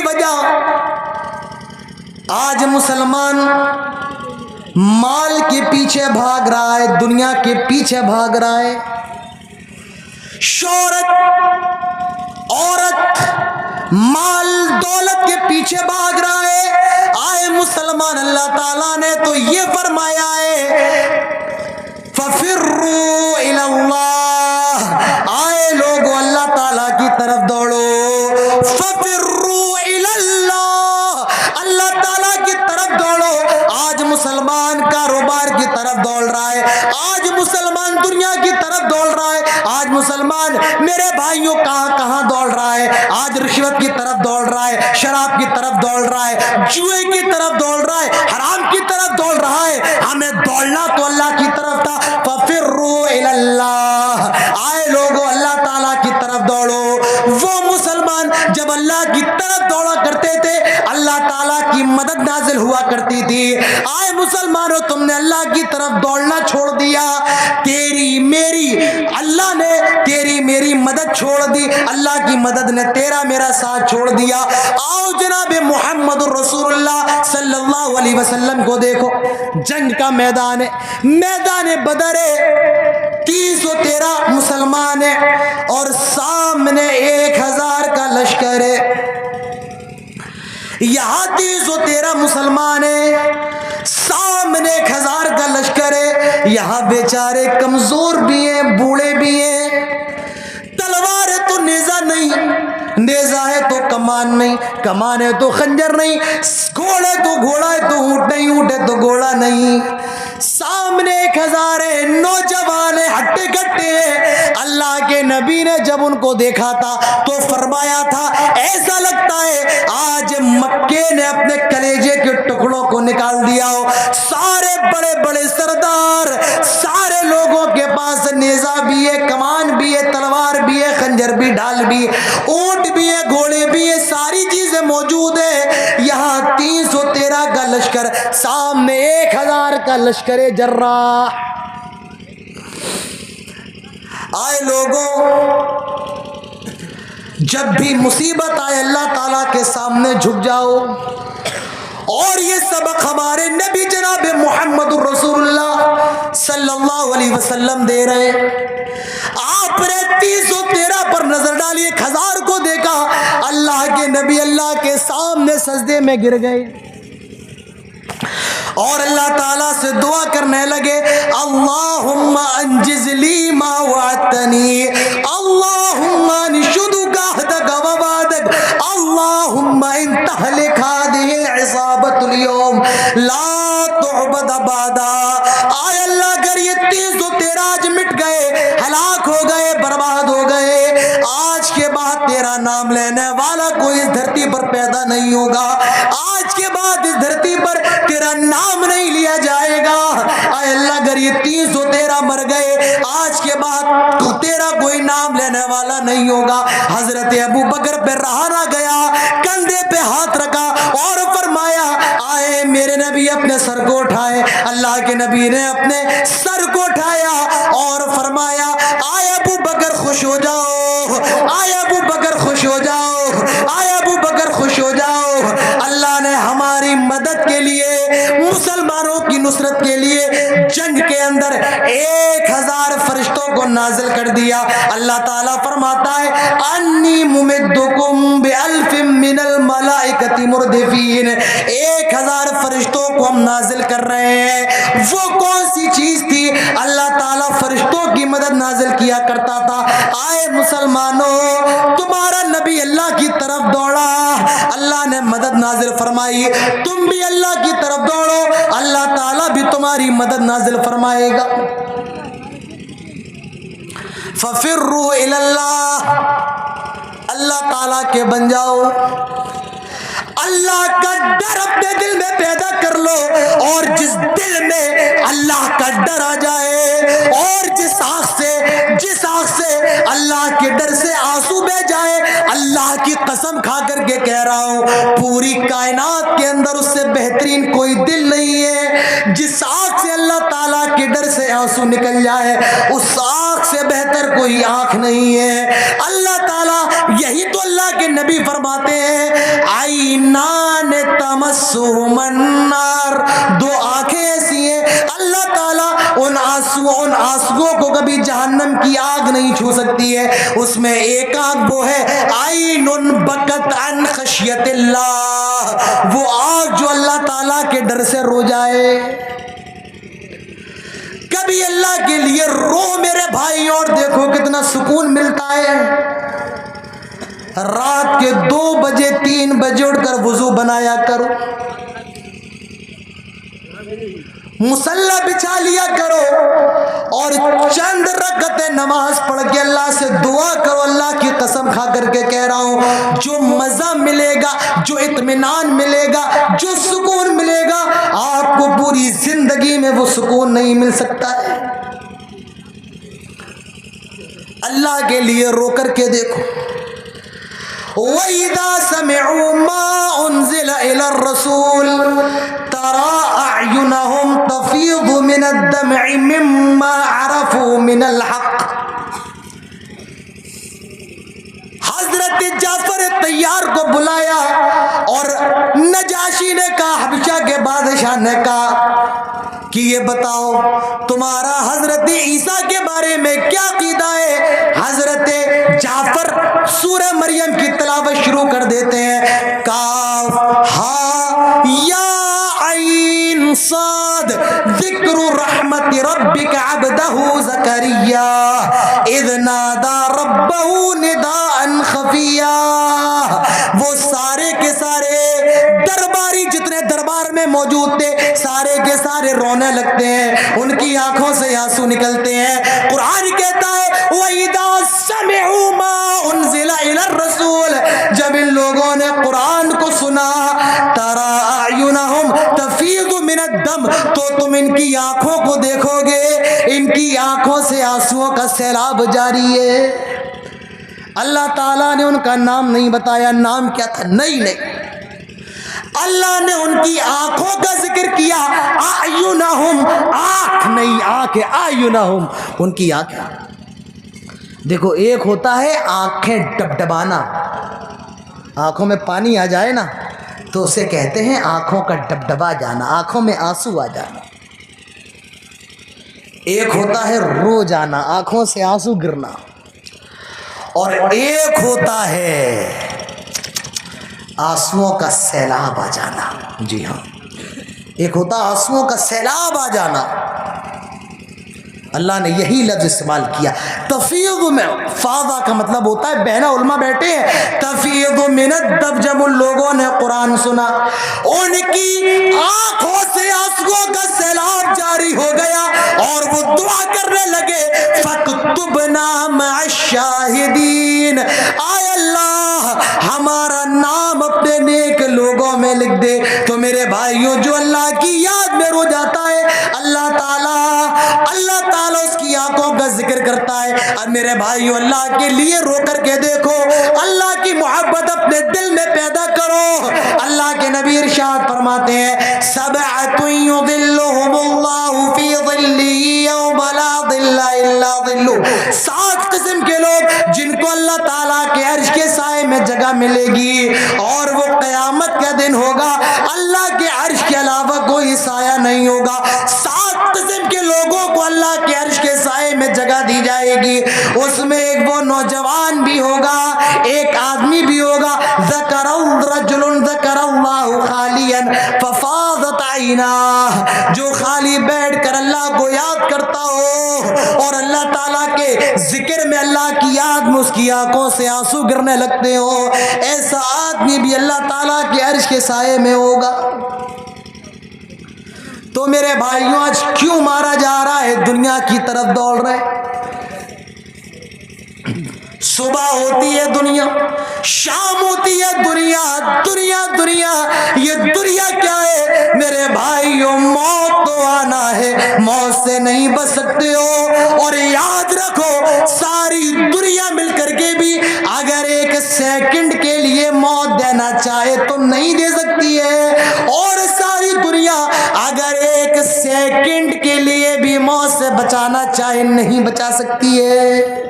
وجہ آج مسلمان مال کے پیچھے بھاگ رہا ہے، دنیا کے پیچھے بھاگ رہا ہے، شہرت، عورت، مال، دولت کے پیچھے بھاگ رہا ہے۔ آئے مسلمان، اللہ تعالیٰ نے تو یہ فرمایا ہے فَفِرُّوا إِلَى اللَّهِ، آئے لوگو اللہ تعالیٰ کی طرف دوڑو۔ فَفِرُّوا إِلَى اللَّهِ، اللہ تعالیٰ کی طرف دوڑو۔ آج مسلمان کاروبار کی طرف دوڑ رہا ہے، آج مسلمان دنیا کی طرف دوڑ رہا ہے، آج مسلمان میرے بھائیوں کہاں کہاں دوڑ رہا ہے، آج رشوت کی طرف دوڑ رہا ہے، شراب کی طرف دوڑ رہا ہے، جوئے کی طرف دوڑ رہا ہے، حرام کی طرف دوڑ رہا ہے۔ ہمیں دوڑنا تو اللہ کی طرف تھا، فَفِرُّوا إِلَى اللَّهِ، آئے لوگو اللہ تعالیٰ کی طرف دوڑو۔ وہ مسلمان جب اللہ کی طرف دوڑا کرتے تھے، اللہ تعالیٰ کی مدد نازل ہوا کرتی تھی۔ آئے مسلمانوں، تم نے اللہ کی طرف دوڑنا چھوڑ دیا، تیری میری اللہ نے تیری میری مدد چھوڑ دی، اللہ کی مدد نے تیرا میرا ساتھ چھوڑ دیا۔ آؤ جناب محمد الرسول اللہ صلی اللہ علیہ وسلم کو دیکھو، جنگ کا میدان ہے، میدان بدر ہے، 313 مسلمان ہیں اور سامنے 1000 کا لشکر ہے۔ یہاں 313 مسلمان ہیں، سامنے 1000 کا لشکر ہے، یہاں بیچارے کمزور بھی ہیں، بوڑھے بھی ہیں، تلوار ہے تو نیزہ نہیں، نیزہ ہے تو کمان نہیں، کمان ہے تو خنجر نہیں، گھوڑا ہے تو گھوڑا ہے تو اونٹ نہیں، اونٹ ہے تو گھوڑا نہیں، سامنے 1000 ہے، نوجوان ہے، ہٹے کٹے ہیں۔ اللہ کے نبی نے جب ان کو دیکھا تھا تو فرمایا تھا ایسا لگتا ہے آج مکے نے اپنے کلیجے کے ٹکڑوں کو نکال دیا ہو۔ سارے بڑے بڑے سردار، سارے لوگوں کے پاس نیزہ بھی ہے، کمان بھی ہے، تلوار بھی ہے، خنجر بھی، ڈھال بھی، اونٹ بھی ہے، گھوڑے بھی ہے، ساری چیزیں موجود ہیں۔ یہاں 313 کا لشکر، سامنے 1000 کا لشکر جراح۔ آئے لوگوں، جب بھی مصیبت آئے اللہ تعالیٰ کے سامنے جھک جاؤ، اور یہ سبق ہمارے نبی جناب محمد الرسول اللہ صلی اللہ علیہ وسلم دے رہے ہیں۔ آپ نے 313 پر نظر ڈالی، 1000 کو دیکھا، اللہ کے نبی اللہ کے سامنے سجدے میں گر گئے اور اللہ تعالیٰ سے دعا کرنے لگے، اللہم انجز لی ما وعدتنی، اللہم انشدک عہدک ووعدک، اللہم ان تہلک هذه العصابۃ اليوم لا تعبد بعدا۔ آئے اللہ، اگر یہ 313 آج مٹ گئے، ہلاک ہو گئے، برباد ہو گئے، آج کے بعد تیرا نام لینے والا کوئی اس دھرتی پر پیدا نہیں ہوگا، آج کے بعد اس دھرتی پر تیرا نام نہیں لیا جائے گا۔ اے اللہ، اگر یہ 313 مر گئے، آج کے بعد تو تیرا کوئی نام لینے والا نہیں ہوگا۔ حضرت ابو بکر پہ رہا نہ گیا، کندھے پہ ہاتھ رکھا اور فرمایا، آئے میرے نبی اپنے سر کو اٹھائے۔ اللہ کے نبی نے اپنے سر کو اٹھایا اور فرمایا، آئے ابو بکر خوش ہو جاؤ، آئے ابو بکر خوش ہو جاؤ، آئے ابو بکر خوش ہو جاؤ، اللہ نے ہماری مدد کے لیے، مسلمانوں کی نصرت کے لیے جنگ کے اندر 1000 فرشتوں کو نازل کر دیا۔ اللہ تعالیٰ فرماتا ہے، انی ممدکم بألف من الملائکۃ مردفین، 1000 فرشتوں کو ہم نازل کر رہے ہیں۔ وہ کون سی چیز تھی؟ اللہ تعالیٰ فرشتوں کی مدد نازل کیا کرتا تھا۔ آئے مسلمانوں، تمہارا نبی اللہ کی طرف دوڑا، اللہ نے مدد نازل فرمائی، تم بھی اللہ کی طرف دوڑو، اللہ تعالیٰ بھی تمہاری مدد نازل فرمائے گا۔ فَفِرُّوا إِلَى اللَّهِ، اللہ تعالیٰ کے بن جاؤ، اللہ کا ڈر اپنے دل میں پیدا کر لو، اور جس دل میں اللہ کا ڈر آ جائے، اور جس آنکھ سے اللہ کے ڈر سے آنسو بہ جائے، اللہ کی قسم کھا کر کے کہہ رہا ہوں، پوری کائنات کے اندر اس سے بہترین کوئی دل نہیں ہے۔ جس آنکھ سے اللہ تعالیٰ کے ڈر سے آنسو نکل جائے، اس آنکھ سے بہتر کوئی آنکھ نہیں ہے۔ اللہ تعالیٰ، یہی تو اللہ کے نبی فرماتے ہیں، عینان تمسہم النار، دو آنکھیں ایسی ہیں اللہ تعالیٰ ان آنسوؤں کو کبھی جہنم کی آگ نہیں چھو سکتی ہے۔ اس میں ایک آنکھ وہ ہے عین بکت عن خشیت اللہ، وہ آنکھ جو اللہ تعالیٰ کے ڈر سے رو جائے۔ کبھی اللہ کے لیے رو میرے بھائی، اور دیکھو کتنا سکون ملتا ہے۔ رات کے 2 بجے 3 بجے اٹھ کر وضو بنایا کرو، مصلی بچھا لیا کرو، اور چند رکعتیں نماز پڑھ کے اللہ سے دعا کرو۔ اللہ کی قسم کھا کر کے کہہ رہا ہوں، جو مزہ ملے گا، جو اطمینان ملے گا، جو سکون ملے گا، آپ کو پوری زندگی میں وہ سکون نہیں مل سکتا ہے۔ اللہ کے لیے رو کر کے دیکھو۔ وَإِذَا سَمِعُوا مَا أُنزِلَ إِلَى الرَّسُولِ تَرَى أَعْيُنَهُمْ تَفِيضُ مِنَ الدَّمْعِ مِمَّا عَرَفُوا مِنَ الْحَقِّ۔ حضرت جعفر طیار کو بلایا اور نجاشی نے کہا، حبشہ کے بادشاہ نے کہا کہ یہ بتاؤ تمہارا حضرت عیسیٰ کے بارے میں کیا عقیدہ ہے؟ حضرت جعفر سورہ مریم کی تلاوت شروع کر دیتے ہیں، کاف ہا یا عین صاد ذکر رحمت ربک عبدہ زکریا اذ نادى ربہ نداء خفیا۔ وہ سارے کے سارے درباری جتنے دربار میں موجود تھے، سارے کے سارے رونے لگتے ہیں، ان کی آنکھوں سے آنسو نکلتے ہیں۔ قرآن کہتا ہے وَإِذَا سَمِعُوا مَا أُنزِلَ إِلَى الرَّسُولِ، جب ان لوگوں نے قرآن کو سنا، تَرَى أَعْيُنَهُمْ تَفِيضُ مِنَ الدَّمْ، تو تم ان کی آنکھوں کو دیکھو گے، ان کی آنکھوں سے آنسوؤں کا سیلاب جاری ہے۔ اللہ تعالیٰ نے ان کا نام نہیں بتایا، نام کیا تھا؟ نہیں، اللہ نے ان کی آنکھوں کا ذکر کیا، اعینہم، آنکھ نہیں، آنکھ ہے، اعینہم، ان کی آنکھیں۔ دیکھو ایک ہوتا ہے آنکھیں ڈبڈبانا، آنکھوں میں پانی آ جائے نا تو اسے کہتے ہیں آنکھوں کا ڈبڈبا جانا، آنکھوں میں آنسو آ جانا۔ ایک ہوتا ہے رو جانا، آنکھوں سے آنسو گرنا، اور ایک ہوتا ہے آنسوؤں کا سیلاب آ جانا۔ جی ہاں، ایک ہوتا آنسوؤں کا سیلاب آ جانا۔ اللہ نے یہی لفظ استعمال کیا، تفیض میں، فاضا کا مطلب ہوتا ہے بہنا، علماء بیٹھے ہیں، تفیض من الدم، جب ان لوگوں نے قرآن سنا ان کی آنکھوں سے آنسوؤں کا سیلاب جاری ہو گیا، اور وہ دعا کرنے لگے فَاكْتُبْنَا مَعَ الشَّاهِدِينَ، آئے اللہ ہمارا نام اپنے نیک لوگوں میں لکھ دے۔ تو میرے بھائیوں، جو اللہ کی یاد میں رو جاتا ہے، اللہ تعالیٰ اس کی آنکھوں کا ذکر کرتا ہے۔ اور میرے بھائیوں، اللہ کے لیے رو کر کے دیکھو، اللہ کی محبت اپنے دل میں پیدا کرو۔ اللہ کے نبی ارشاد فرماتے ہیں سبعۃ یظلھم اللہ فی ظلہ یوم لا ظل الا ظلہ، 7 قسم کے لوگ جن کو اللہ تعالیٰ کے عرش کے سائے میں جگہ ملے گی، اور وہ قیامت کا دن ہوگا، اللہ کے عرش کے علاوہ کوئی سایہ نہیں ہوگا۔ 7 قسم کے لوگوں کو اللہ کے عرش کے سائے میں جگہ دی جائے گی۔ اس میں ایک وہ نوجوان بھی ہوگا، ایک آدمی بھی ہوگا، رجل ذکر اللہ خالیا ففاضت عیناہ، جو خالی بیٹھ کر اللہ کو یاد کرتا ہو، اور اللہ تعالیٰ کے ذکر میں، اللہ کی یاد میں اس کی آنکھوں سے آنسو گرنے لگتے ہو، ایسا آدمی بھی اللہ تعالیٰ کے عرش کے سائے میں ہوگا۔ تو میرے بھائیوں، آج کیوں مارا جا رہا ہے؟ دنیا کی طرف دوڑ رہے، صبح ہوتی ہے دنیا، شام ہوتی ہے دنیا، دنیا دنیا، یہ دنیا کیا ہے میرے بھائیوں؟ موت تو آنا ہے، موت سے نہیں بچ سکتے ہو، اور یاد رکھو ساری دنیا مل کر کے بھی اگر 1 سیکنڈ کے لیے موت دینا چاہے تو نہیں دے سکتی ہے، اور ساری دنیا اگر 1 سیکنڈ کے لیے بھی موت سے بچانا چاہے نہیں بچا سکتی ہے۔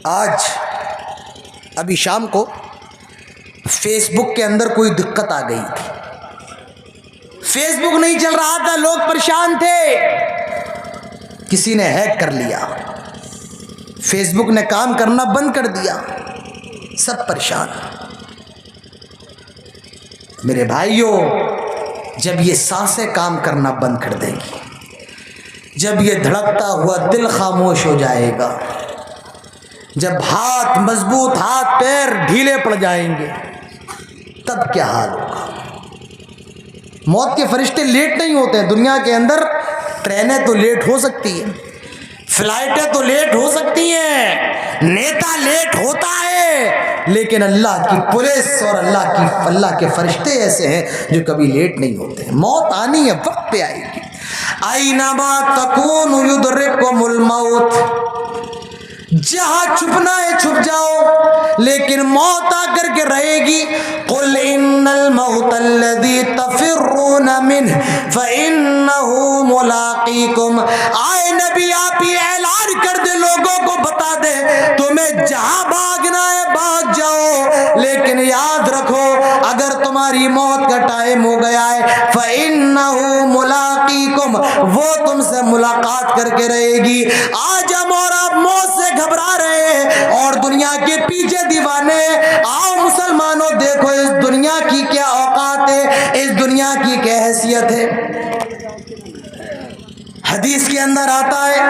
آج ابھی شام کو فیس بک کے اندر کوئی دقت آ گئی تھی، فیس بک نہیں چل رہا تھا، لوگ پریشان تھے، کسی نے ہیک کر لیا، فیس بک نے کام کرنا بند کر دیا، سب پریشان۔ میرے بھائیوں، جب یہ سانسیں کام کرنا بند کر دیں گی، جب یہ دھڑکتا ہوا دل خاموش ہو جائے گا، جب ہاتھ مضبوط، ہاتھ پیر ڈھیلے پڑ جائیں گے، تب کیا حال ہوگا؟ موت کے فرشتے لیٹ نہیں ہوتے ہیں دنیا کے اندر، ٹرینیں تو لیٹ ہو سکتی ہیں، فلائٹیں تو لیٹ ہو سکتی ہیں، نیتا لیٹ ہوتا ہے، لیکن اللہ کی پولیس اور اللہ کے فرشتے ایسے ہیں جو کبھی لیٹ نہیں ہوتے ہیں۔ موت آنی ہے، وقت پہ آئے گی۔ اینما تکون یدرککم الموت، جہاں چھپنا ہے چھپ جاؤ، لیکن موت آ کر کے رہے گی۔ قل ان الموت الذی تفرون منہ فانہ ملاقیکم، آئے نبی آپ یہ اعلان کر دے، لوگوں کو بتا دے، تمہیں جہاں بھاگنا ہے بھاگ جاؤ، لیکن یاد رکھو اگر تمہاری موت کا ٹائم ہو گیا ہے فانہ ملاقیکم، وہ تم سے ملاقات کر کے رہے گی۔ آج ہم اور آپ موت سے گھبرا رہے ہیں اور دنیا کے پیچھے دیوانے۔ آؤ مسلمانوں، دیکھو اس دنیا کی کیا اوقات ہے، اس دنیا کی کیا حیثیت ہے۔ حدیث کے اندر آتا ہے،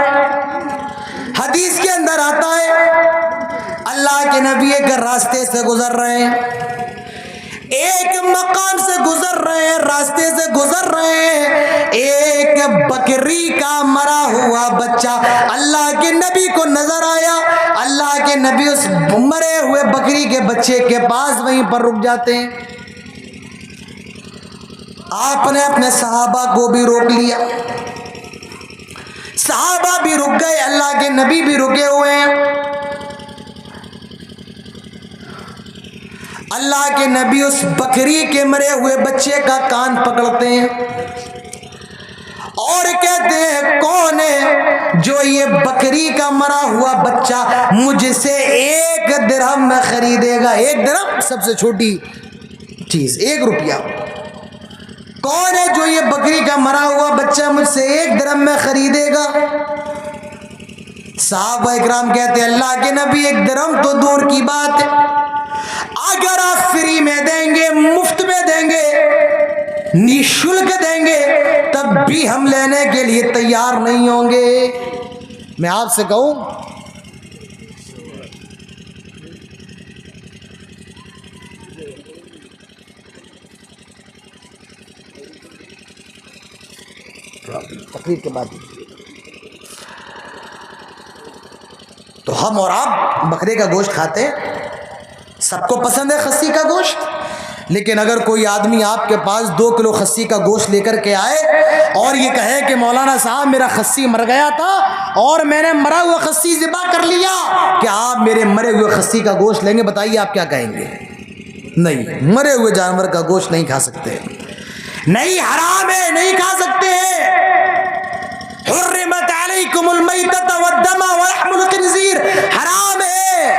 حدیث کے اندر آتا ہے، اللہ کے نبی ایک راستے سے گزر رہے ہیں، ایک مقام سے گزر رہے ہیں، راستے سے گزر رہے ہیں، ایک بکری کا مرا ہوا بچہ اللہ کے نبی کو نظر آیا۔ اللہ کے نبی اس مرے ہوئے بکری کے بچے کے پاس وہیں پر رک جاتے ہیں۔ آپ نے اپنے صحابہ کو بھی روک لیا، صحابہ بھی رک گئے، اللہ کے نبی بھی رکے ہوئے ہیں۔ اللہ کے نبی اس بکری کے مرے ہوئے بچے کا کان پکڑتے ہیں اور کہتے ہیں، کون ہے جو یہ بکری کا مرا ہوا بچہ مجھ سے 1 درہم میں خریدے گا؟ 1 درہم سب سے چھوٹی چیز، 1 روپیہ۔ کون ہے جو یہ بکری کا مرا ہوا بچہ مجھ سے 1 درہم میں خریدے گا؟ صحابہ اکرام کہتے ہیں، اللہ کے نبی 1 درہم تو دور کی بات ہے، اگر آپ فری میں دیں گے، مفت میں دیں گے، نشلک دیں گے، تب بھی ہم لینے کے لیے تیار نہیں ہوں گے۔ میں آپ سے کہوں، تقریر کے بعد تو ہم اور آپ بکرے کا گوشت کھاتے ہیں، سب کو پسند ہے خسی کا گوشت، لیکن اگر کوئی آدمی آپ کے پاس 2 کلو خسی کا گوشت لے کر کے آئے اور یہ کہے کہ مولانا صاحب میرا خسی مر گیا تھا اور میں نے مرا ہوا خسی ذبح کر لیا، کیا آپ میرے مرے ہوئے خسی کا گوشت لیں گے؟ بتائیے آپ کیا کہیں گے؟ نہیں، مرے ہوئے جانور کا گوشت نہیں کھا سکتے، نہیں، حرام ہے، نہیں کھا سکتے ہیں۔ حرمت علیکم المیتۃ والدم ولحم الخنزیر، حرام ہے۔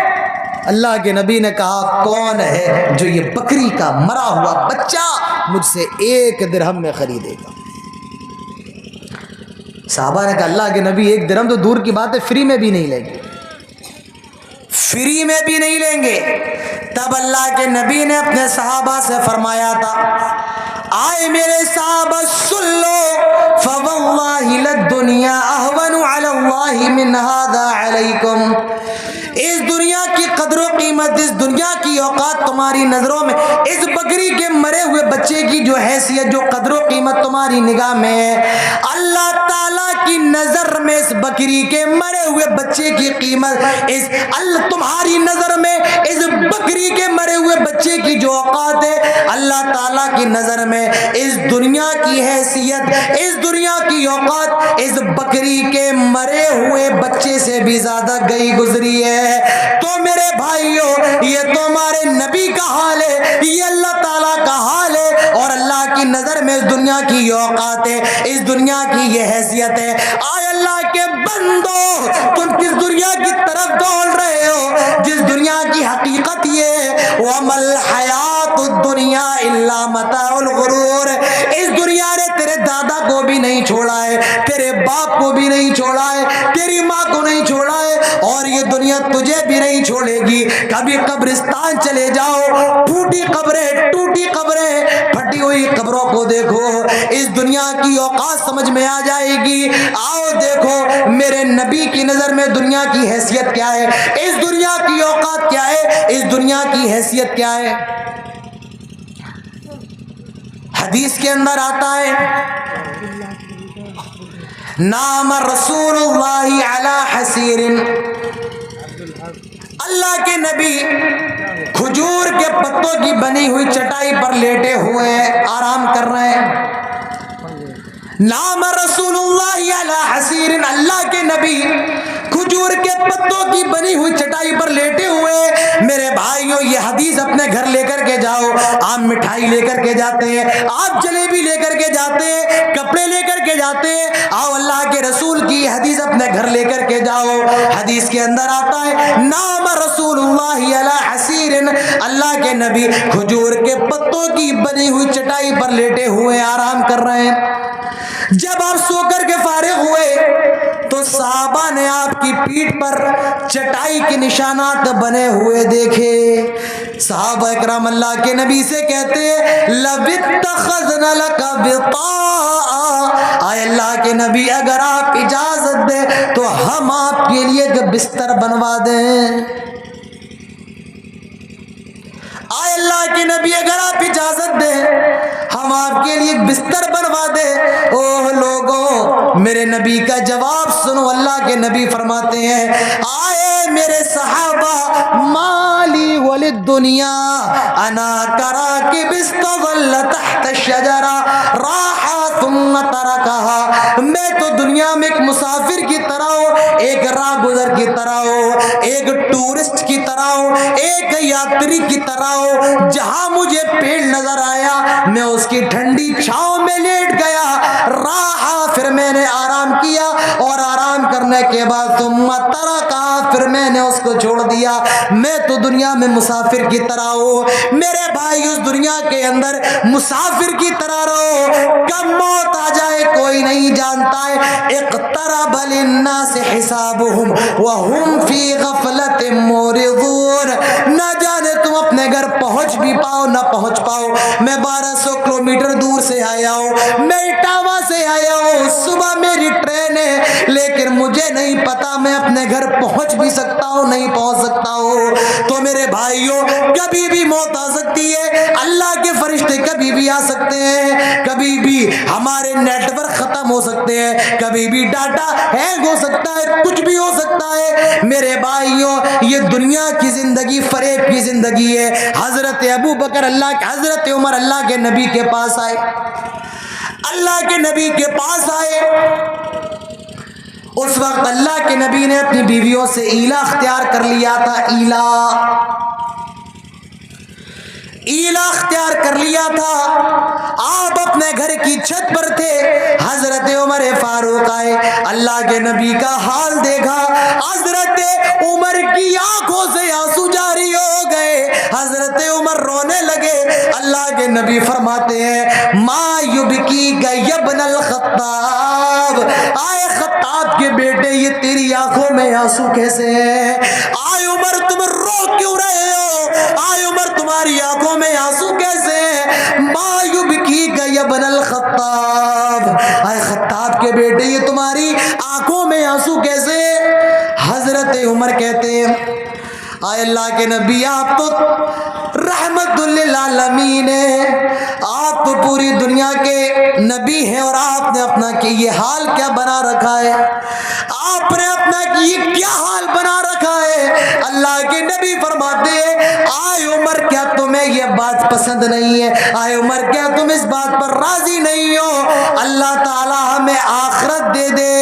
اللہ کے نبی نے کہا، کون ہے جو یہ بکری کا مرا ہوا بچہ مجھ سے 1 درہم میں خریدے گا؟ صحابہ نے کہا، اللہ کے نبی 1 درہم تو دور کی بات ہے، فری میں بھی نہیں لیں گے، فری میں بھی نہیں لیں گے۔ تب اللہ کے نبی نے اپنے صحابہ سے فرمایا تھا، آئے میرے صحابہ سن لو، فواللہ للدنیا اہون علی اللہ من ھذا علیکم، اس دنیا کی قدر و قیمت، اس دنیا کی اوقات تمہاری نظروں میں، اس بکری کے مرے ہوئے بچے کی جو حیثیت، جو قدر و قیمت تمہاری نگاہ میں ہے، اللہ تعالیٰ کی نظر میں اس بکری کے مرے ہوئے بچے کی قیمت، تمہاری نظر میں اس بکری کے مرے ہوئے بچے کی جو اوقات ہے، اللہ تعالیٰ کی نظر میں اس دنیا کی حیثیت، اس دنیا کی اوقات اس بکری کے مرے ہوئے بچے سے بھی زیادہ گئی گزری ہے۔ تو میرے بھائیوں، یہ تو ہمارے نبی کا حال ہے، یہ اللہ تعالیٰ کا حال ہے، اور اللہ کی نظر میں اس دنیا کی یہ اوقات ہے، اس دنیا کی یہ حیثیت ہے۔ آئے اللہ کے بندو، تم کس دنیا کی طرف دوڑ رہے ہو؟ وَمَا الْحَيَاةُ الدُّنْيَا إِلَّا مَتَاعُ الْغُرُورِ، اس دنیا نے تیرے دادا کو بھی نہیں چھوڑا ہے، تیرے باپ کو بھی نہیں چھوڑا ہے، تیری ماں کو نہیں چھوڑا ہے، اور یہ دنیا تجھے بھی نہیں چھوڑے گی۔ کبھی قبرستان چلے جاؤ، ٹوٹی قبریں، ٹوٹی قبریں، پھٹی ہوئی قبروں کو دیکھو، اس دنیا کی اوقات سمجھ میں آ جائے گی۔ آؤ دیکھو میرے نبی کی نظر میں دنیا کی حیثیت کیا ہے، اس دنیا کی اوقات کیا ہے، اس دنیا کی حیثیت کیا ہے۔ حدیث کے اندر آتا ہے نام رسول اللہ علی حسیر، اللہ کے نبی کھجور کے پتوں کی بنی ہوئی چٹائی پر لیٹے ہوئے ہیں، آرام کر رہے ہیں۔ نام رسول اللہ علی حسیر، اللہ کے نبی کھجور کے پتوں کی بنی ہوئی چٹائی پر لیٹے ہوئے۔ میرے بھائیوں یہ حدیث اپنے گھر لے کر کے جاؤ، آپ مٹھائی لے کر کے جاتے ہیں، آپ جلیبی لے کر کے جاتے ہیں، کپڑے لے کر کے جاتے ہیں، آؤ اللہ کے رسول کی حدیث اپنے گھر لے کر کے جاؤ۔ حدیث کے اندر آتا ہے نام رسول اللہ علی حسیر، اللہ کے نبی کھجور کے پتوں کی بنی ہوئی چٹائی پر لیٹے ہوئے آرام کر رہے ہیں۔ جب آپ سو کر کے فارغ ہوئے تو صحابہ نے آپ کی پیٹھ پر چٹائی کے نشانات بنے ہوئے دیکھے۔ صحابہ اکرام اللہ کے نبی سے کہتے ہیں لَوِ اتَّخَذْنَا لَكَ وِطَاءً، آئے اللہ کے نبی اگر آپ اجازت دیں تو ہم آپ کے لیے ایک بستر بنوا دیں۔ آئے اللہ کے نبی اگر آپ اجازت دیں ہم آپ کے لیے ایک بستر بنوا دیں۔ اوہ لوگوں میرے نبی کا جواب سنو، اللہ کے نبی فرماتے ہیں آئے میرے صحابہ مالی وللدنیا انا کراکب استظل تحت الشجرہ راحا ثم ترکہا، میں تو دنیا میں ایک مسافر کی طرح ہوں، ایک راہ گزر کی طرح ہوں، ایک ٹورسٹ کی طرح ہوں، ایک یاتری کی طرح ہوں، جہاں مجھے پیڑ نظر آیا میں اس کی ٹھنڈی چھاؤں میں لیٹ گیا، راحا پھر میں نے آرام کیا، اور آرام کرنے کے بعد ثم ترکہا پھر میں نے اس کو چھوڑ دیا۔ میں تو دنیا میں مسافر کی طرح ہوں، میرے بھائی اس دنیا کے اندر مسافر کی طرح رہو، کب موت آ جائے کوئی نہیں جانتا ہے۔ اقترب للناس حسابهم وهم فی غفلۃ معرضون، نہ جانے تم اپنے گھر پہنچ بھی پاؤ نہ پہنچ پاؤ۔ میں 1200 کلومیٹر دور سے آیا ہوں، میں اٹاوا سے آیا ہوں، صبح میری ٹرین ہے لیکن مجھے نہیں پتا میں اپنے گھر پہنچ بھی سکتا ہوں نہیں پہنچ سکتا ہوں۔ تو میرے بھائیوں کبھی بھی موت آ سکتی ہے، اللہ کے فرشتے کبھی بھی آ سکتے ہیں، کبھی بھی ہمارے نیٹ ورک ختم ہو سکتے ہیں، کبھی بھی ڈاٹا ہینگ ہو سکتا ہے، کچھ بھی ہو سکتا ہے۔ میرے بھائیوں یہ دنیا کی زندگی فریب کی زندگی ہے۔ حضرت ابو بکر حضرت عمر اللہ کے نبی کے پاس آئے، اللہ کے نبی کے پاس آئے، اس وقت اللہ کے نبی نے اپنی بیویوں سے ایلا اختیار کر لیا تھا، ایلا اختیار کر لیا تھا۔ آپ اپنے گھر کی چھت پر تھے، حضرت عمر فاروق آئے، اللہ کے نبی کا حال دیکھا، حضرت عمر کی آنکھوں سے آنسو جاری ہو گئے، حضرت عمر رونے لگے۔ اللہ کے نبی فرماتے ہیں ما یبکیک یا ابن الخطاب، آئے خطاب کے بیٹے یہ تیری آنکھوں میں آنسو کیسے ہیں؟ آئے عمر تم رو کیوں رہے ہو؟ آئے عمر تمہاری آنکھوں میں آنسو کیسے ہیں؟ ما یبکیک یا ابن الخطاب، آئے خطاب کے بیٹے یہ تمہاری آنکھوں میں آنسو کیسے؟ حضرت عمر کہتے ہیں آئے اللہ کے نبی آپ تو رحمت للعالمین ہیں، آپ تو پوری دنیا کے نبی ہیں، اور آپ نے اپنا کہ یہ حال کیا بنا رکھا ہے؟ آپ نے اپنا کہ یہ کیا حال بنا رکھا ہے؟ اللہ کے نبی فرماتے ہیں آئے عمر کیا تمہیں یہ بات پسند نہیں ہے؟ آئے عمر کیا تم اس بات پر راضی نہیں ہو اللہ تعالی ہمیں آخرت دے دے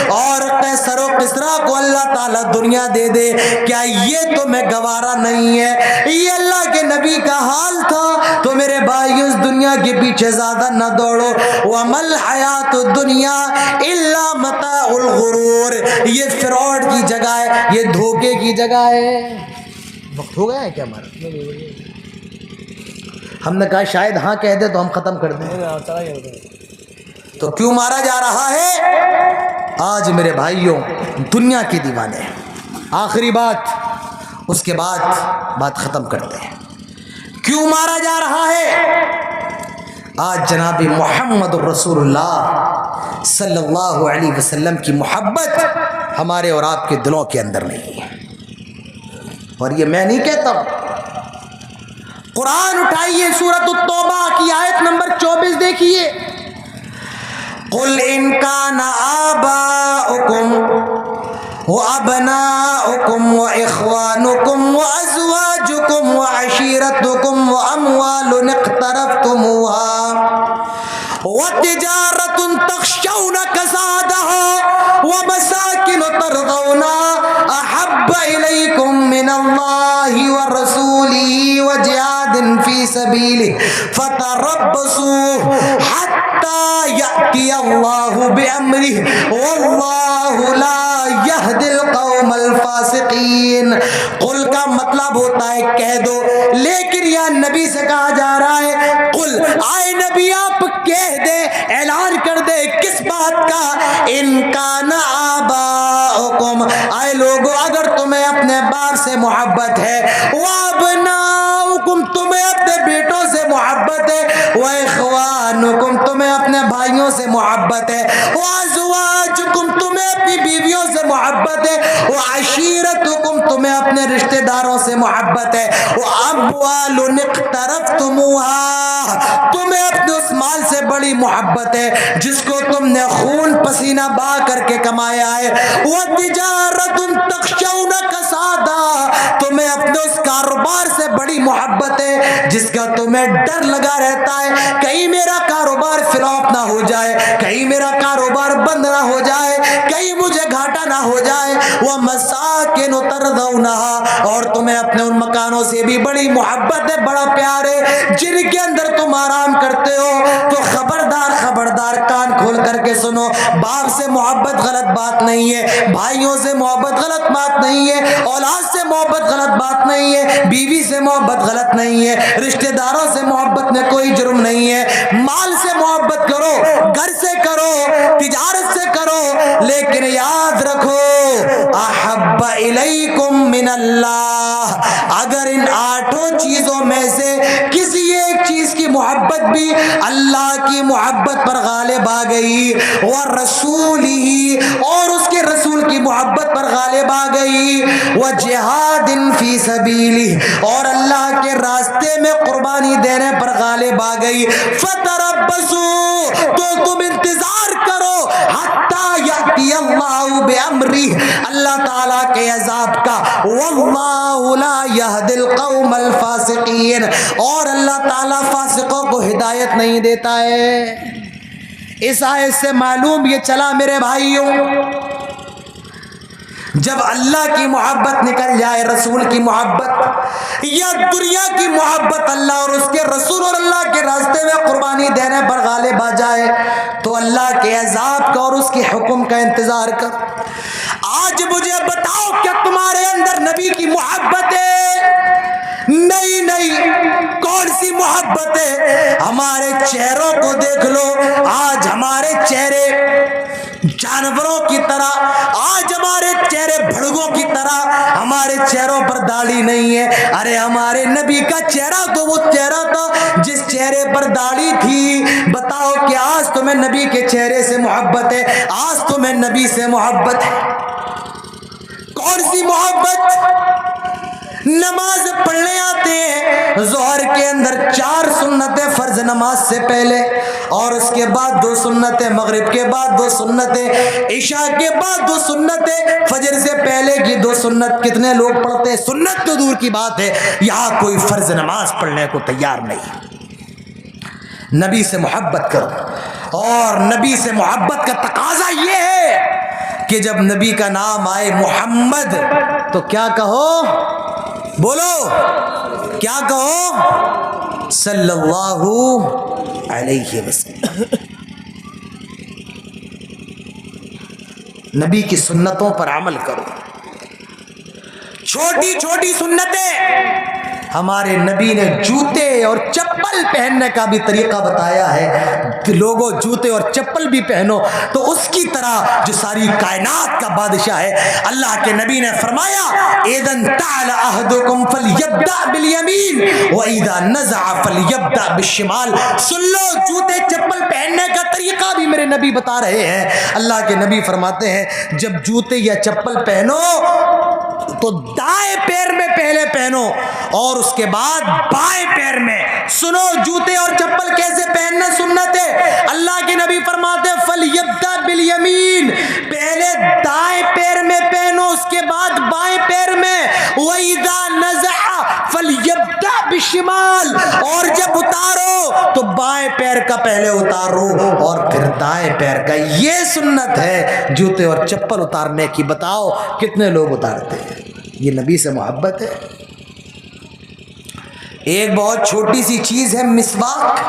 اور قیصر و کسریٰ کو اللہ تعالی دنیا دے دے، کیا یہ تمہیں گوارا نہیں ہے؟ یہ اللہ کے نبی کا حال تھا۔ تو میرے بھائی اس دنیا کے پیچھے زیادہ نہ دوڑو، وَمَا الْحَيَاةُ الدُّنْيَا إِلَّا مَتَاعُ الْغُرُورِ، یہ فراڈ کی جگہ ہے، یہ دھوکے کی جگہ ہے۔ وقت ہو گیا ہے کیا ہمارا؟ ہم نے کہا شاید ہاں کہہ دے تو ہم ختم کر دیں. تو کیوں مارا جا رہا ہے؟ آج میرے بھائیوں دنیا کے دیوانے. آخری بات، اس کے بعد بات ختم کرتے ہیں. کیوں مارا جا رہا ہے؟ آج جناب محمد الرسول اللہ صلی اللہ علیہ وسلم کی محبت ہمارے اور آپ کے دلوں کے اندر نہیں ہے. اور یہ میں نہیں کہتا ہوں. قرآن اٹھائیے، سورۃ التوبہ کی آیت نمبر 24 دیکھیے. قل ان کان آباؤکم وابناؤکم واخوانکم وازواجکم وعشیرتکم واموال اقترفتموها وتجارة تخشون كسادها ومساكن ترضونها أحب إليكم من الله ورسوله وجهاد في سبيله فتربصوا حتى يأتي الله بأمره والله لا يهدي القوم الفاسقين. قل کا مطلب ہوتا ہے کہہ دو، لیکن یا نبی سے کہا جا رہا ہے قل، آئے نبی آپ کہہ دے، اعلان کر دے کس بات کا؟ ان کان آباؤکم، آئے لوگو اگر تمہیں اپنے باپ سے محبت ہے، وابناؤکم تمہیں اپنے بیٹوں سے محبت ہے، واخوانکم تمہیں اپنے بھائیوں سے محبت ہے، وازواجکم تمہیں اپنی بیویوں سے محبت ہے، وعشیرتکم تمہیں اپنے رشتہ داروں سے محبت ہے، واموال اقترفتموها تمہیں اپنے اس مال سے بڑی محبت ہے جس کو تم نے خون پسینہ بہا کر کے کمایا ہے، وتجارۃ تخشون کسادها تمہیں اپنے اس کاروبار سے بڑی محبت ہے جس کا تمہیں ڈر لگا رہتا ہے کہیں میرا کاروبار فلاپ نہ ہو جائے، کہیں میرا کاروبار بند نہ ہو جائے، کہیں مجھے گھاٹا نہ ہو جائے. ومساکن ترضونها اور تمہیں اپنے ان مکانوں سے بھی بڑی محبت ہے، بڑا پیار ہے جن کے اندر تم آرام کرتے ہو. تو خبردار خبردار کان کھول کر کے سنو، باپ سے محبت غلط بات نہیں ہے، بھائیوں سے محبت غلط بات نہیں ہے، اولاد سے محبت غلط بات نہیں ہے، بیوی سے محبت غلط نہیں ہے، رشتہ داروں سے محبت میں کوئی جرم نہیں ہے. مال سے محبت کرو، گھر سے کرو، تجارت سے کرو، لیکن یاد رکھو احب الیکم من اللہ، اگر ان 8 چیزوں میں سے کسی ایک چیز کی محبت بھی اللہ کی محبت پر غالب آ گئی، ورسولہ اور اس کے رسول کی محبت پر غالب آ گئی، وجہاد فی سبیلہ اور اللہ کے راستے میں قربانی دینے پر غالب آ گئی، فتربصوا تو تم انتظار کرو، حتی یأتی اللہ بامرہ اللہ تعالیٰ کے عذاب کا، واللہ لا یہدی القوم الفاسقین اور اللہ تعالیٰ فاسقوں کو ہدایت نہیں دیتا ہے. اس آیت سے معلوم یہ چلا میرے بھائیوں، جب اللہ کی محبت نکل جائے، رسول کی محبت یا دنیا کی محبت اللہ اور اس کے رسول اور اللہ کے راستے میں قربانی دینے پر غالب آ جائے تو اللہ کے عذاب کا اور اس کے حکم کا انتظار کر. آج مجھے بتاؤ کیا تمہارے اندر نبی کی محبت ہے؟ نہیں. کون سی محبت ہے؟ ہمارے چہروں کو دیکھ لو، آج ہمارے چہرے جانوروں کی طرح، آج ہمارے چہرے بھڑگوں کی طرح، ہمارے چہروں پر داڑھی نہیں ہے. ارے ہمارے نبی کا چہرہ تو وہ چہرہ تھا جس چہرے پر داڑھی تھی. بتاؤ کہ آج تمہیں نبی کے چہرے سے محبت ہے؟ آج تمہیں نبی سے محبت ہے؟ کون سی محبت؟ نماز پڑھنے آتے ہیں، ظہر کے اندر 4 سنتیں فرض نماز سے پہلے، اور اس کے بعد 2 سنتیں، مغرب کے بعد 2 سنتیں، عشاء کے بعد 2 سنتیں، فجر سے پہلے کی 2 سنت. کتنے لوگ پڑھتے ہیں؟ سنت تو دور کی بات ہے، یہاں کوئی فرض نماز پڑھنے کو تیار نہیں. نبی سے محبت کرو، اور نبی سے محبت کا تقاضا یہ ہے کہ جب نبی کا نام آئے محمد تو کیا کہو؟ بولو کیا کہو؟ صلی اللہ علیہ وسلم. نبی کی سنتوں پر عمل کرو. چھوٹی چھوٹی سنتیں ہمارے نبی نے جوتے اور چپل پہننے کا بھی طریقہ بتایا ہے کہ لوگوں جوتے اور چپل بھی پہنو تو اس کی طرح جو ساری کائنات کا بادشاہ ہے۔ اللہ کے نبی نے فرمایا اذن تعال احدکم فلیبدأ بالیمین واذا نزع فلیبدأ بالشمال۔ سن لو، جوتے چپل پہننے کا طریقہ بھی میرے نبی بتا رہے ہیں۔ اللہ کے نبی فرماتے ہیں جب جوتے یا چپل پہنو تو دائیں پیر میں پہلے پہنو اور اس کے بعد بائیں پیر میں۔ سنو جوتے اور چپل کیسے پہننا سنت ہے۔ اللہ کے نبی فرماتے ہیں فلیبدأ بالیمین، پہلے دائیں پیر میں پہنو اس کے بعد بائیں پیر میں۔ وَإِذَا نَزَعَ فَلْيَبْدَأْ بِالشِّمَالِ، اور جب اتارو تو بائیں پیر کا پہلے اتارو اور پھر دائیں پیر کا۔ یہ سنت ہے جوتے اور چپل اتارنے کی۔ بتاؤ کتنے لوگ اتارتے ہیں؟ یہ نبی سے محبت ہے۔ ایک بہت چھوٹی سی چیز ہے مسواک،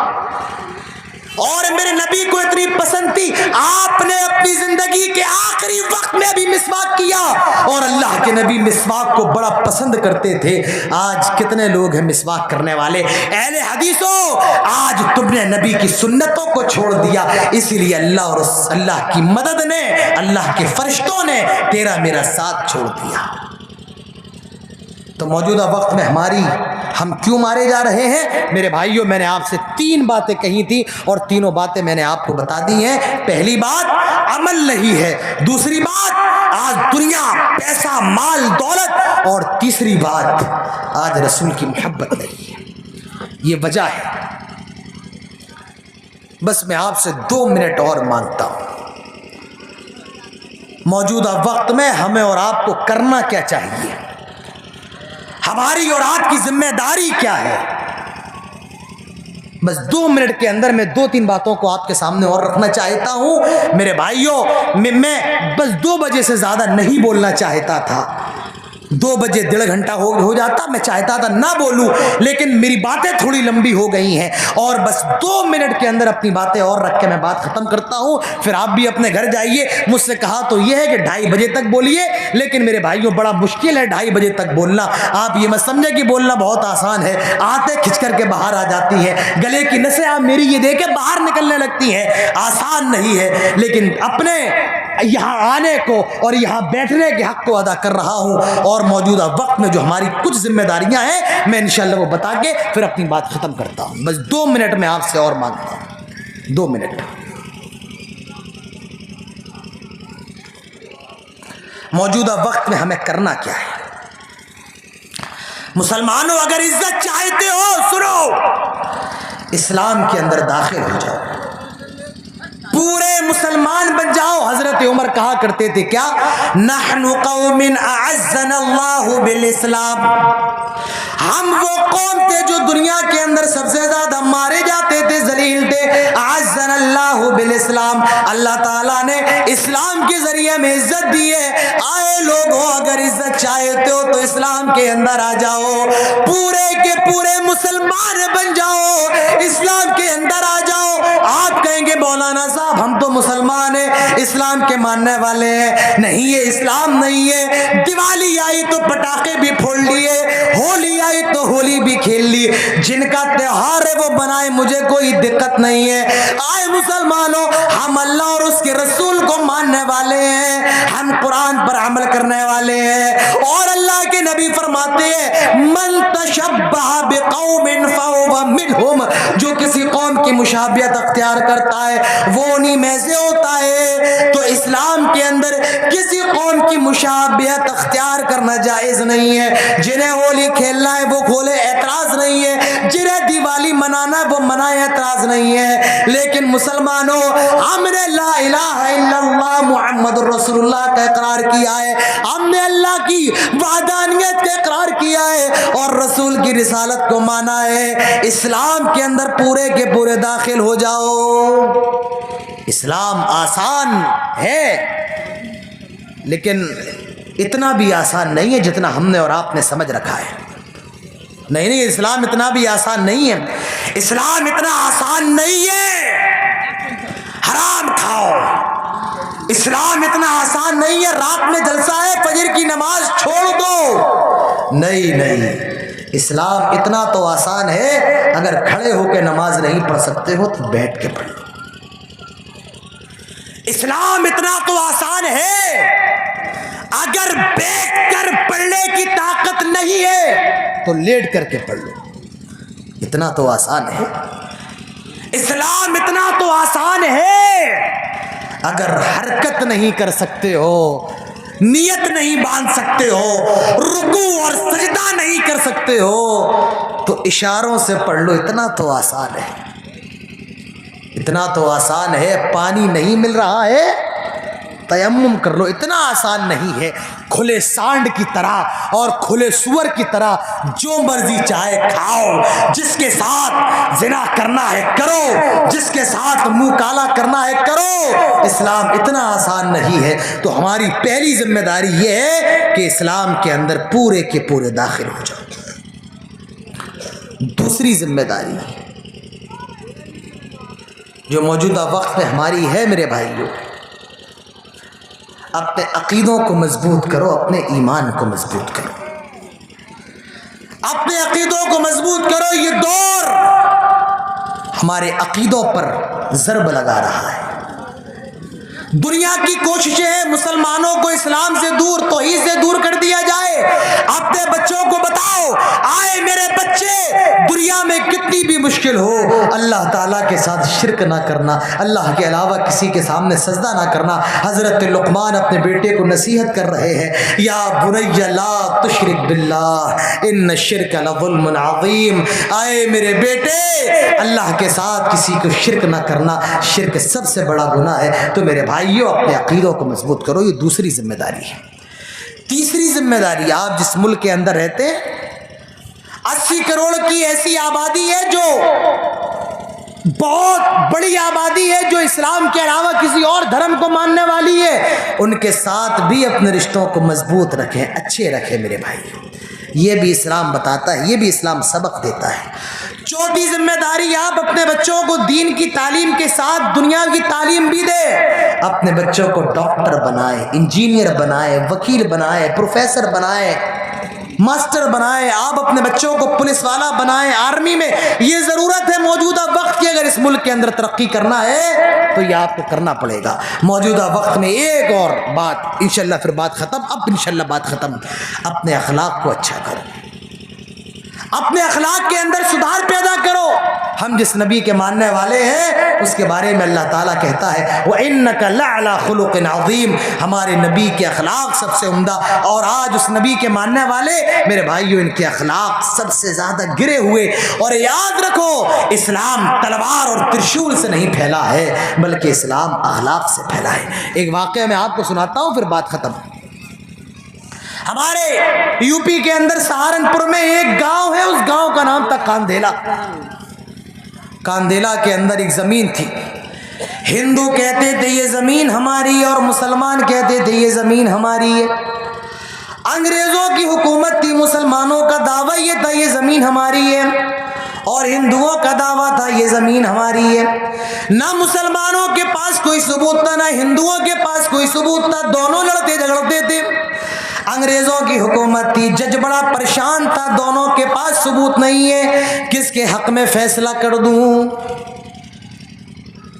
اور میرے نبی کو اتنی پسند تھی آپ نے اپنی زندگی کے آخری وقت میں بھی مسواک کیا، اور اللہ کے نبی مسواک کو بڑا پسند کرتے تھے۔ آج کتنے لوگ ہیں مسواک کرنے والے؟ اہل حدیثوں، آج تم نے نبی کی سنتوں کو چھوڑ دیا، اسی لیے اللہ اور اللہ کی مدد نے، اللہ کے فرشتوں نے تیرا میرا ساتھ چھوڑ دیا۔ تو موجودہ وقت میں ہم کیوں مارے جا رہے ہیں؟ میرے بھائیوں، میں نے آپ سے 3 باتیں کہی تھی اور تینوں باتیں میں نے آپ کو بتا دی ہیں۔ پہلی بات عمل نہیں ہے، دوسری بات آج دنیا، پیسہ، مال، دولت، اور تیسری بات آج رسول کی محبت نہیں ہے۔ یہ وجہ ہے۔ بس میں آپ سے 2 منٹ اور مانگتا ہوں۔ موجودہ وقت میں ہمیں اور آپ کو کرنا کیا چاہیے؟ ہماری اور آپ کی ذمہ داری کیا ہے؟ بس 2 منٹ کے اندر میں 2-3 باتوں کو آپ کے سامنے اور رکھنا چاہتا ہوں۔ میرے بھائیوں، میں بس 2 بجے سے زیادہ نہیں بولنا چاہتا تھا۔ 2 بجے 1.5 گھنٹہ ہو جاتا، میں چاہتا تھا نہ بولوں، لیکن میری باتیں تھوڑی لمبی ہو گئی ہیں، اور بس 2 منٹ کے اندر اپنی باتیں اور رکھ کے میں بات ختم کرتا ہوں۔ پھر آپ بھی اپنے گھر جائیے۔ مجھ سے کہا تو یہ ہے کہ 2:30 بجے تک بولیے، لیکن میرے بھائیوں بڑا مشکل ہے 2:30 بجے تک بولنا۔ آپ یہ مت سمجھے کہ بولنا بہت آسان ہے، آتے کھچ کر کے باہر آ جاتی ہے، گلے کی نسیں آپ میری یہ دیکھیں باہر نکلنے لگتی ہیں۔ آسان نہیں ہے، لیکن اپنے یہاں آنے کو اور یہاں بیٹھنے کے حق کو ادا کر رہا ہوں، اور موجودہ وقت میں جو ہماری کچھ ذمہ داریاں ہیں میں انشاءاللہ وہ بتا کے پھر اپنی بات ختم کرتا ہوں۔ بس 2 منٹ میں آپ سے اور مانگتا ہوں، 2 منٹ۔ موجودہ وقت میں ہمیں کرنا کیا ہے؟ مسلمانوں، اگر عزت چاہتے ہو، سنو، اسلام کے اندر داخل ہو جاؤ، پورے مسلمان بن جاؤ۔ حضرت عمر کہا کرتے تھے کیا؟ نحن قوم اعزنا اللہ بالاسلام، ہم وہ قوم تھے جو دنیا کے اندر سب سے زیادہ مارے جاتے تھے، ذلیل تھے۔ اعزنا اللہ بالاسلام، اللہ تعالیٰ نے اسلام کے ذریعے میں عزت دی ہے۔ آئے لوگوں، اگر عزت چاہتے ہو تو اسلام کے اندر آ جاؤ، پورے کے پورے مسلمان بن جاؤ، اسلام کے اندر آ جاؤ۔ آپ کہیں گے مولانا صاحب ہم تو مسلمان ہیں، اسلام کے ماننے والے ہیں۔ نہیں، یہ اسلام نہیں ہے۔ دیوالی آئی تو پٹاخے بھی پھوڑ لیے، ہولی آئی تو ہولی بھی کھیل لی، جن کا تہوار ہے وہ بنائے، مجھے کوئی دقت نہیں ہے۔ آئے مسلمانوں، ہم اللہ اور اس کے رسول کو ماننے والے ہیں، ہم قرآن پر عمل کرنے والے ہیں، اور اللہ کے نبی فرماتے ہیں من تشبہ بقوم فہو منہم، جو کسی قوم کی مشابہت اختیار کرتا ہے وہ انہی میں سے ہوتا ہے۔ تو اسلام کے اندر کسی قوم کی مشابہت اختیار کرنا جائز نہیں ہے۔ جنہیں ہولی کھیلنا ہے وہ کھولے، اعتراض نہیں ہے، جنہیں دیوالی منانا ہے وہ منائے، اعتراض نہیں ہے۔ لیکن مسلمانوں، ہم نے لا الہ الا اللہ محمد رسول اللہ کا اقرار کیا ہے، ہم نے اللہ کی وحدانیت کا اقرار کیا ہے اور رسول کی رسالت کو مانا ہے۔ اسلام کے اندر پورے کے پورے داخل ہو جاؤ۔ اسلام آسان ہے، لیکن اتنا بھی آسان نہیں ہے جتنا ہم نے اور آپ نے سمجھ رکھا ہے۔ نہیں، اسلام اتنا بھی آسان نہیں ہے، اسلام اتنا آسان نہیں ہے حرام کھاؤ۔ اسلام اتنا آسان نہیں ہے رات میں جلسہ ہے فجر کی نماز چھوڑ دو۔ نہیں، اسلام اتنا تو آسان ہے، اگر کھڑے ہو کے نماز نہیں پڑھ سکتے ہو تو بیٹھ کے پڑھ لو۔ اسلام اتنا تو آسان ہے، اگر بیٹھ کر پڑھنے کی طاقت نہیں ہے تو لیٹ کر کے پڑھ لو، اتنا تو آسان ہے۔ اسلام اتنا تو آسان ہے، اگر حرکت نہیں کر سکتے ہو، نیت نہیں باندھ سکتے ہو، رکوع اور سجدہ نہیں کر سکتے ہو تو اشاروں سے پڑھ لو، اتنا تو آسان ہے، اتنا تو آسان ہے۔ پانی نہیں مل رہا ہے، تیمم کر لو، اتنا آسان نہیں ہے۔ کھلے سانڈ کی طرح اور کھلے سور کی طرح جو مرضی چاہے کھاؤ، جس کے ساتھ زنا کرنا ہے کرو، جس کے ساتھ منہ کالا کرنا ہے کرو، اسلام اتنا آسان نہیں ہے۔ تو ہماری پہلی ذمہ داری یہ ہے کہ اسلام کے اندر پورے کے پورے داخل ہو جاؤ۔ دوسری ذمہ داری جو موجودہ وقت میں ہماری ہے میرے بھائیوں، اپنے عقیدوں کو مضبوط کرو، اپنے ایمان کو مضبوط کرو، اپنے عقیدوں کو مضبوط کرو۔ یہ دور ہمارے عقیدوں پر ضرب لگا رہا ہے۔ دنیا کی کوششیں ہیں مسلمانوں کو اسلام سے دور، توحید سے دور کر دیا جائے۔ اپنے بچوں کو بتاؤ، آئے میرے بچے، دنیا میں کتنی بھی مشکل ہو، اللہ تعالیٰ کے ساتھ شرک نہ کرنا، اللہ کے علاوہ کسی کے سامنے سجدہ نہ کرنا۔ حضرت لقمان اپنے بیٹے کو نصیحت کر رہے ہیں، یا بنی لا تشرک باللہ ان الشرک لظلم عظیم۔ آئے میرے بیٹے، اللہ کے ساتھ کسی کو شرک نہ کرنا، شرک سب سے بڑا گناہ ہے۔ تو میرے بھائیوں، اپنے عقیدوں کو مضبوط کرو، یہ دوسری ذمہ داری ہے۔ تیسری ذمہ داری، آپ جس ملک کے اندر رہتے ہیں 80 کروڑ کی ایسی آبادی ہے جو بہت بڑی آبادی ہے، جو اسلام کے علاوہ کسی اور دھرم کو ماننے والی ہے، ان کے ساتھ بھی اپنے رشتوں کو مضبوط رکھیں، اچھے رکھیں میرے بھائیوں۔ یہ بھی اسلام بتاتا ہے، یہ بھی اسلام سبق دیتا ہے۔ چوتھی ذمہ داری، آپ اپنے بچوں کو دین کی تعلیم کے ساتھ دنیا کی تعلیم بھی دیں۔ اپنے بچوں کو ڈاکٹر بنائے، انجینئر بنائے، وکیل بنائے، پروفیسر بنائے، ماسٹر بنائے۔ آپ اپنے بچوں کو پولیس والا بنائیں، آرمی میں۔ یہ ضرورت ہے موجودہ وقت کی، اگر اس ملک کے اندر ترقی کرنا ہے تو یہ آپ کو کرنا پڑے گا۔ موجودہ وقت میں ایک اور بات، انشاءاللہ پھر بات ختم، اب انشاءاللہ بات ختم۔ اپنے اخلاق کو اچھا کرو، اپنے اخلاق کے اندر سدھار پیدا کرو۔ ہم جس نبی کے ماننے والے ہیں اس کے بارے میں اللہ تعالیٰ کہتا ہے وَإِنَّكَ لَعَلَىٰ خُلُقٍ عَظِيمٍ، ہمارے نبی کے اخلاق سب سے عمدہ۔ اور آج اس نبی کے ماننے والے میرے بھائیوں، ان کے اخلاق سب سے زیادہ گرے ہوئے۔ اور یاد رکھو، اسلام تلوار اور ترشول سے نہیں پھیلا ہے، بلکہ اسلام اخلاق سے پھیلا ہے۔ ایک واقعہ میں آپ کو سناتا ہوں، پھر بات ختم۔ ہمارے یو پی کے اندر سہارنپور میں ایک گاؤں ہے، اس گاؤں کا نام تھا کاندھیلا۔ کاندھیلا کے اندر ایک زمین تھی، ہندو کہتے تھے یہ زمین ہماری ہے، اور مسلمان کہتے تھے یہ زمین ہماری ہے۔ انگریزوں کی حکومت تھی، مسلمانوں کا دعویٰ یہ تھا یہ زمین ہماری ہے، اور ہندوؤں کا دعویٰ تھا یہ زمین ہماری ہے۔ نہ مسلمانوں کے پاس کوئی ثبوت تھا، نہ ہندوؤں کے پاس کوئی ثبوت تھا، دونوں لڑتے جھگڑتے تھے۔ انگریزوں کی حکومت تھی، جج بڑا پریشان تھا، دونوں کے پاس ثبوت نہیں ہے، کس کے حق میں فیصلہ کر دوں؟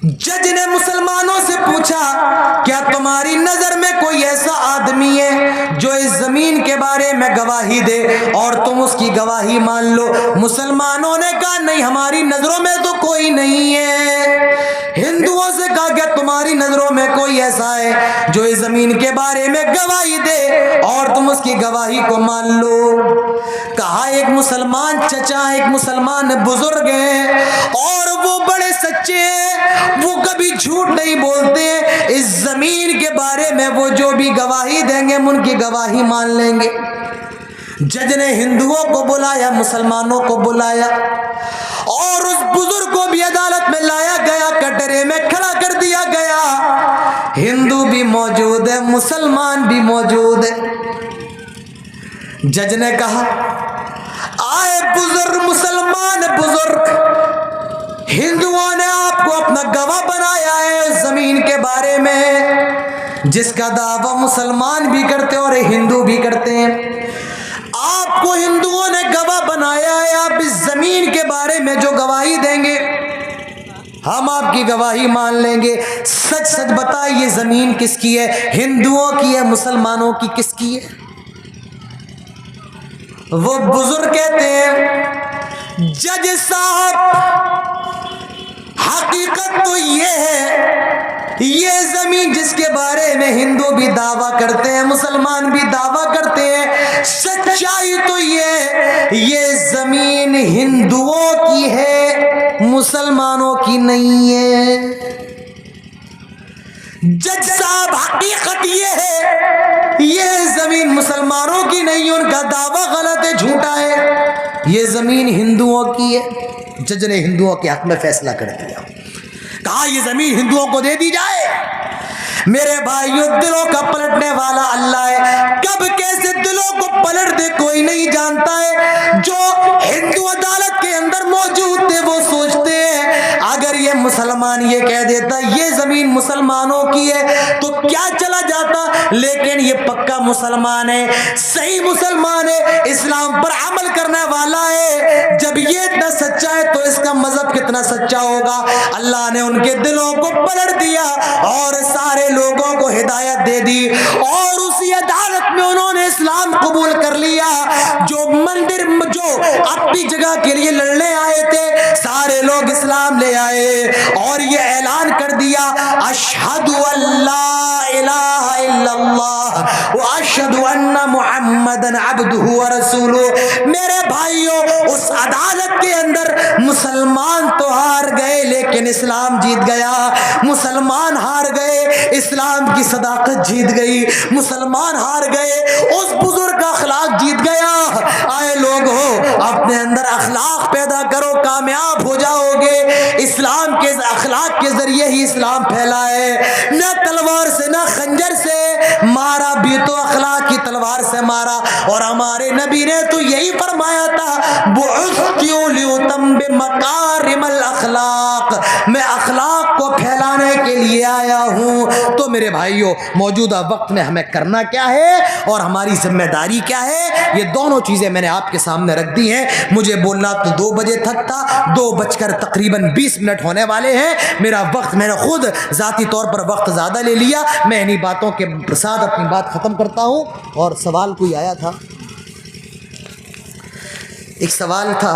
جج نے مسلمانوں سے پوچھا کیا تمہاری نظر میں کوئی ایسا آدمی ہے جو اس زمین کے بارے میں گواہی دے اور تم اس کی گواہی مان لو؟ مسلمانوں نے کہا نہیں، ہماری نظروں میں تو کوئی نہیں ہے۔ ہندوؤں سے کہا کیا تمہاری نظروں میں کوئی ایسا ہے جو اس زمین کے بارے میں گواہی دے اور تم اس کی گواہی کو مان لو؟ کہا ایک مسلمان چچا، ایک مسلمان بزرگ ہیں، اور وہ بڑے سچے ہیں، وہ کبھی جھوٹ نہیں بولتے، اس زمین کے بارے میں وہ جو بھی گواہی دیں گے ہم ان کی گواہی مان لیں گے۔ جج نے ہندوؤں کو بلایا، مسلمانوں کو بلایا، اور اس بزرگ کو بھی عدالت میں لایا گیا، کٹہرے میں کھڑا کر دیا گیا۔ ہندو بھی موجود ہے، مسلمان بھی موجود ہے۔ جج نے کہا آئے بزرگ، مسلمان بزرگ، ہندوؤں نے آپ کو اپنا گواہ بنایا ہے اس زمین کے بارے میں جس کا دعویٰ مسلمان بھی کرتے اور ہندو بھی کرتے ہیں۔ آپ آپ کو ہندوؤں نے گواہ بنایا ہے، آپ اس زمین کے بارے میں جو گواہی دیں گے ہم آپ کی گواہی مان لیں گے۔ سچ سچ بتائیں یہ زمین کس کی ہے؟ ہندوؤں کی ہے، مسلمانوں کی کس کی ہے؟ وہ بزرگ کہتے ہیں جج صاحب حقیقت تو یہ ہے، یہ زمین جس کے بارے میں ہندو بھی دعویٰ کرتے ہیں، مسلمان بھی دعویٰ کرتے ہیں، سچائی تو یہ زمین ہندوؤں کی ہے، مسلمانوں کی نہیں ہے۔ جج صاحب حقیقت یہ ہے، یہ زمین مسلمانوں کی نہیں، ان کا دعویٰ غلط ہے، جھوٹا ہے، یہ زمین ہندوؤں کی ہے۔ جج نے ہندوؤں کے حق میں فیصلہ کر دیا، کہا یہ زمین ہندوؤں کو دے دی جائے۔ میرے بھائیوں، دلوں کا پلٹنے والا اللہ ہے، کب کیسے دلوں کو پلٹ دے کوئی نہیں جانتا ہے۔ جو ہندو عدالت کے اندر موجود تھے وہ سوچتے ہیں اگر یہ مسلمان یہ کہہ دیتا یہ زمین مسلمانوں کی ہے تو کیا چلا جاتا، لیکن یہ پکا مسلمان ہے، صحیح مسلمان ہے، اسلام پر عمل کرنے والا ہے، جب یہ اتنا سچا ہے تو اس کا مذہب کتنا سچا ہوگا۔ اللہ نے ان کے دلوں کو پلٹ دیا اور سارے لوگوں کو ہدایت دے دی، اور اسی عدالت میں انہوں نے اسلام قبول کر لیا۔ جو مندر جو اپنی جگہ کے لیے لڑنے آئے تھے سارے لوگ اسلام لے آئے اور یہ اعلان کر دیا اشہد ان لا الہ الا اللہ واشہد ان محمدن عبدہ ورسولہ۔ میرے بھائیوں، اس عدالت کے اندر مسلمان تو ہار گئے لیکن اسلام جیت گیا، مسلمان ہار گئے اسلام کی صداقت جیت گئی، مسلمان ہار گئے اس بزرگ کا اخلاق جیت گیا۔ آئے لوگ ہو اپنے اندر اخلاق پیدا کرو، کامیاب ہو جاؤ گے۔ اسلام کے اخلاق کے ذریعے ہی اسلام پھیلا ہے، نہ تلوار سے نہ خنجر سے مارا بھی تو اخلاق کی تلوار سے مارا، اور ہمارے نبی نے تو یہی فرمایا تھا بعثت لأتمم مکارم الاخلاق، میں اخلاق کو پھیلانے کے لیے آیا ہوں۔ تو میرے بھائیوں، موجودہ وقت میں ہمیں کرنا کیا ہے اور ہماری ذمہ داری کیا ہے، یہ دونوں چیزیں میں نے آپ کے سامنے رکھ دی ہیں۔ مجھے بولنا تو 2 بجے تک تھا، 2 بج کر تقریباً 20 منٹ ہونے والے ہیں۔ میرا وقت میں نے خود ذاتی طور پر وقت زیادہ لے لیا، میں انہی باتوں کے ساتھ اپنی بات ختم کرتا ہوں۔ اور سوال کوئی آیا تھا، ایک سوال تھا